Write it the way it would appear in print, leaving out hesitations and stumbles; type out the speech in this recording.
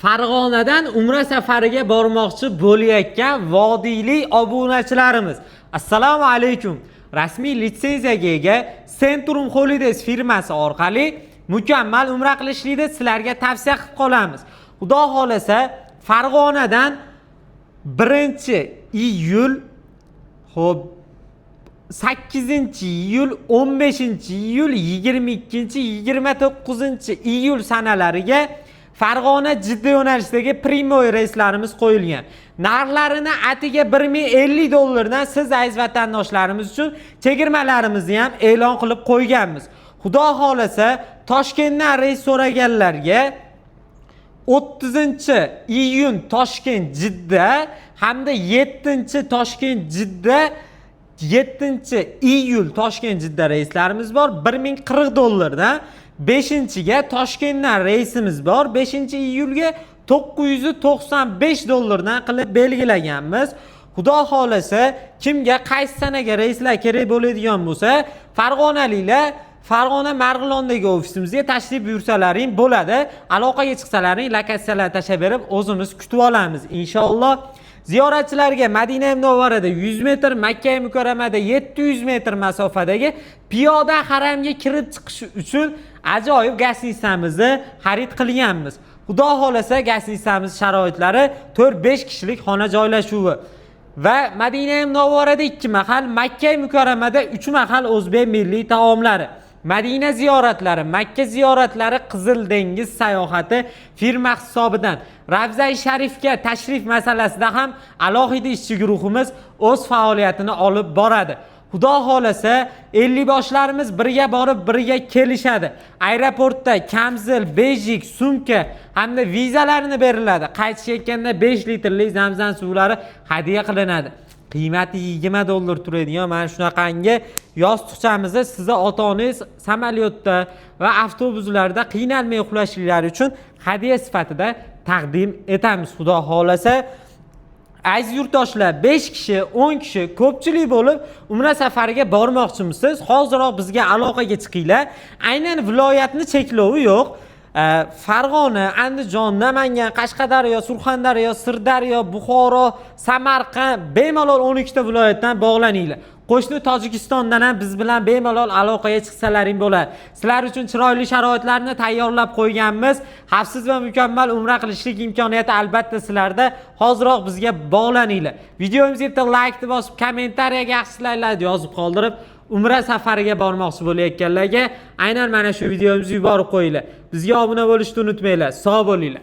Farg'onadan Umra safariga bormoqchi bo'layotgan vodiylik obunachilarimiz, assalomu alaykum. Rasmiy litsenziyaga ega Centrum Holidays firmasi orqali mukammal umra qilishlikni sizlarga tavsiya qilib qolamiz. Xudo xolasa Farg'onadan 1-iyul, 8-iyul, 15-iyul, 22-29-iyul sanalariga Farg'ona Jidda yo'nalishidagi primoy reyslarimiz qo'yilgan. Narxlarini atiga $1050 dan siz aziz vatandoshlarimiz uchun chegirmalarimizni ham e'lon qilib qo'yganmiz. Xudo xolasa Toshkentdan reys so'raganlarga 30-iyun Toshkent Jidda hamda 7-Toshkent Jidda 7-iyul Toshkent Jidda reyslarimiz bor $1040 dan. 5-ga Toshkentdan reysimiz bor 5-iyulga $995 dan qilib belgilaganmiz. Xudo xolasa kimga qaysi sanaga reyslar kerak bo'ladigan bo'lsa, farg'onaliklar Farg'ona Marg'ilondagi ofisimizga tashrif buyursalaring bo'ladi. Aloqaga chiqsalaring lokatsiyalar tashlab berib o'zimiz kutib olamiz inshaalloh. Ziyoratchilarga Madina Munavvarada 100 metr, Makka Mukarramada 700 metr masofadagi piyoda haramga kirib chiqish uchun ajoyib gastitsamizni xarid qilganmiz. Xudo xolasa gastitsamiz sharoitlari 4-5 kishilik xona joylashuvi va Madina Munavvarada 2 mahal, Makka Mukarramada 3 mahal o'zbek milliy taomlari. Madina ziyoratlari, Makka ziyoratlari, Qizil dengiz sayohati firma hisobidan Ravza-i Sharifga tashrif masalasida ham alohida ishchi guruhimiz o'z faoliyatini olib boradi. Xudo xolasa 50 boshlarimiz birga borib, birga kelishadi. Aeroportda kamzil, bejik, sumka hamda vizalarni beriladi. Qaytishayotganda 5 litrli zamzam suvlari hadya qilinadi. Qiymati $20 turadigan mana shunaqangi yostiqchamizni sizni ota-onangiz samolyotda va avtobuslarda qiynalmay uxlashinglari uchun hadya sifatida taqdim etamiz. Xudo xolasa aziz yurtdoshlar, 5 kishi, 10 kishi ko'pchilik bo'lib umra safariga bormoqchimisiz? Hoziroq bizga aloqaga chiqinglar. Aynan viloyatni cheklovi yo'q. Farg'ona, Andijon, Namangan, Qashqadaryo, Surxondaryo, Sirdaryo, Buxoro, Samarqand bemalol 12 ta viloyatdan bog'laninglar. Qo'shni Tojikistondan ham biz bilan bemalol aloqaga chiqsalaring bo'ladi. Sizlar uchun chiroyli sharoitlarni tayyorlab qo'yganmiz. Xavfsiz va mukammal umra qilishlik imkoniyati albatta sizlarda. Hoziroq bizga bog'laninglar. Videomizga bitta like bosib, kommentariyaga yaxshiliklarni yozib qoldirib, umra safariga bormoqchi bo'layotganlarga aynan mana shu videomizni yuborib qo'yinglar. Bizga obuna bo'lishni unutmanglar. Sog' bo'linglar.